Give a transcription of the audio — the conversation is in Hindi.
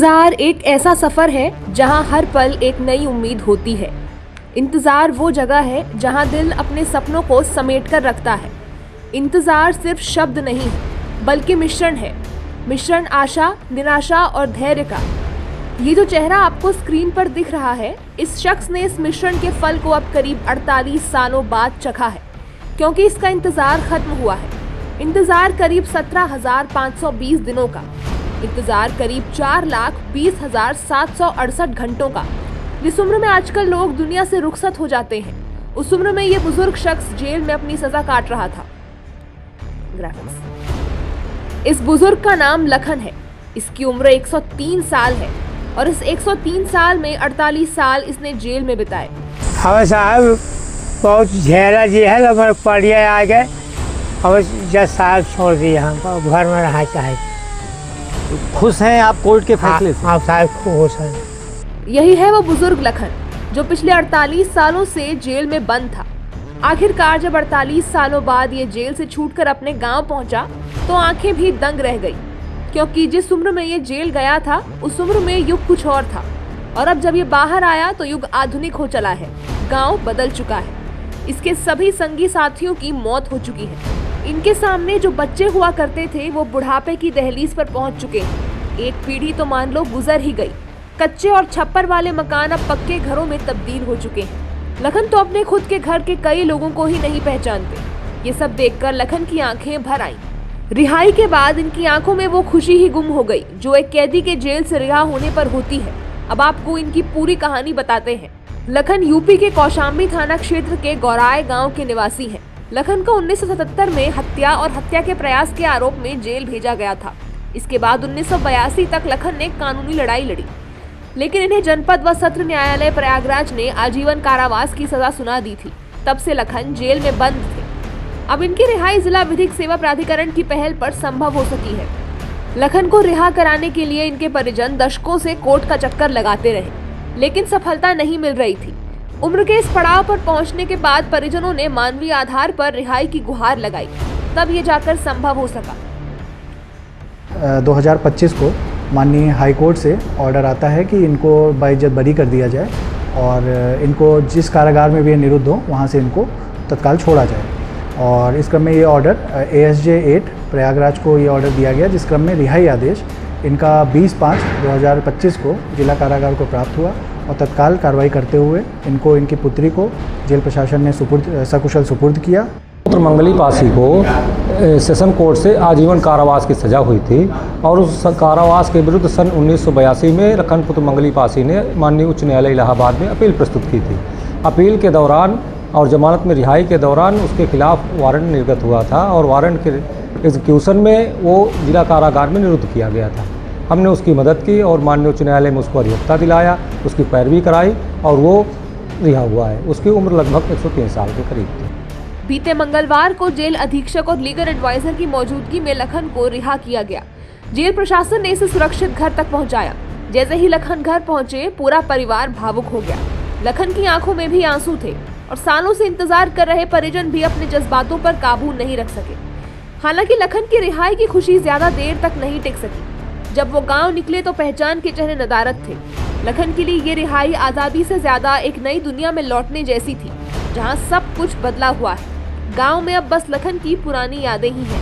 इंतजार एक ऐसा सफर है जहां हर पल एक नई उम्मीद होती है। इंतजार वो जगह है जहां दिल अपने सपनों को समेट कर रखता है। इंतजार सिर्फ शब्द नहीं बल्कि मिश्रण है, मिश्रण आशा, निराशा और धैर्य का। ये जो चेहरा आपको स्क्रीन पर दिख रहा है, इस शख्स ने इस मिश्रण के फल को अब करीब 48 सालों बाद चखा है, क्योंकि इसका इंतजार खत्म हुआ है। इंतजार करीब 17,520 दिनों का, इंतजार करीब 4,20,768 घंटों का। जिस उम्र में आजकल लोग दुनिया से रुखसत हो जाते हैं, उस उम्र में ये बुजुर्ग शख्स जेल में अपनी सजा काट रहा था। इस बुजुर्ग का नाम लखन है। इसकी उम्र 103 साल है और इस 103 साल में 48 साल इसने जेल में बिताए। हमें साहब बहुत झेला जी है, पढ़िए आ गए, हमें 10 साल छोड़ दिए, हमको घर में रहा चाहे। खुश हैं आप कोर्ट के फैसले से? हाँ साहब खुश हैं। यही है वो बुजुर्ग लखन जो पिछले 48 सालों से जेल में बंद था। आखिरकार जब 48 सालों बाद ये जेल से छूटकर अपने गांव पहुंचा तो आंखें भी दंग रह गई, क्योंकि जिस उम्र में ये जेल गया था उस उम्र में युग कुछ और था, और अब जब ये बाहर आया तो युग आधुनिक हो चला है। गांव बदल चुका है। इसके सभी संगी साथियों की मौत हो चुकी है। इनके सामने जो बच्चे हुआ करते थे वो बुढ़ापे की दहलीज पर पहुंच चुके हैं। एक पीढ़ी तो मान लो गुजर ही गई। कच्चे और छप्पर वाले मकान अब पक्के घरों में तब्दील हो चुके हैं। लखन तो अपने खुद के घर के कई लोगों को ही नहीं पहचानते। ये सब देखकर लखन की आंखें भर आईं। रिहाई के बाद इनकी आंखों में वो खुशी ही गुम हो गई जो एक कैदी के जेल से रिहा होने पर होती है। अब आपको इनकी पूरी कहानी बताते हैं। लखन यूपी के कौशाम्बी थाना क्षेत्र के गौराय गांव के निवासी हैं। लखन को 1977 में हत्या और हत्या के प्रयास के आरोप में जेल भेजा गया था। इसके बाद 1982 तक लखन ने कानूनी लड़ाई लड़ी, लेकिन इन्हें जनपद व सत्र न्यायालय प्रयागराज ने आजीवन कारावास की सजा सुना दी थी। तब से लखन जेल में बंद थे। अब इनकी रिहाई जिला विधिक सेवा प्राधिकरण की पहल पर संभव हो सकी है। लखन को रिहा कराने के लिए इनके परिजन दशकों से कोर्ट का चक्कर लगाते रहे, लेकिन सफलता नहीं मिल रही थी। उम्र के इस पड़ाव पर पहुंचने के बाद परिजनों ने मानवीय आधार पर रिहाई की गुहार लगाई, तब ये जाकर संभव हो सका। 2025 को माननीय हाई कोर्ट से ऑर्डर आता है कि इनको बाइज्जत बरी कर दिया जाए और इनको जिस कारागार में भी ये निरुद्ध हो वहाँ से इनको तत्काल छोड़ा जाए। और इस क्रम में ये ऑर्डर ASJ 8 प्रयागराज को ये ऑर्डर दिया गया, जिस क्रम में रिहाई आदेश इनका 20/5/2025 को जिला कारागार को प्राप्त हुआ और तत्काल कार्रवाई करते हुए इनको इनकी पुत्री को जेल प्रशासन ने सकुशल सुपुर्द किया। पुत्र मंगली पासी को सेशन कोर्ट से आजीवन कारावास की सजा हुई थी और उस कारावास के विरुद्ध सन 1982 में लखन पुत्र मंगली पासी ने माननीय उच्च न्यायालय इलाहाबाद में अपील प्रस्तुत की थी। अपील के दौरान और जमानत में रिहाई के दौरान उसके खिलाफ वारंट निर्गत हुआ था और वारंट के एग्जीक्यूशन में वो जिला कारागार में निरुद्ध किया गया था। हमने उसकी मदद की और माननीय उच्च न्यायालय में उसको अधिवक्ता दिलाया, उसकी पैरवी कराई और वो रिहा हुआ है। उसकी उम्र लगभग 103 साल के करीब थी। बीते मंगलवार को जेल अधीक्षक और लीगल एडवाइजर की मौजूदगी में लखन को रिहा किया गया। जेल प्रशासन ने इसे सुरक्षित घर तक पहुंचाया। जैसे ही लखन घर पहुंचे, पूरा परिवार भावुक हो गया। लखन की आंखों में भी आंसू थे और सालों से इंतजार कर रहे परिजन भी अपने जज्बातों पर काबू नहीं रख सके। हालांकि लखन की रिहाई की खुशी ज्यादा देर तक नहीं टिक सकी। जब वो गांव निकले तो पहचान के चेहरे नदारद थे। लखन के लिए ये रिहाई आजादी से ज्यादा एक नई दुनिया में लौटने जैसी थी, जहां सब कुछ बदला हुआ है। गांव में अब बस लखन की पुरानी यादें ही हैं।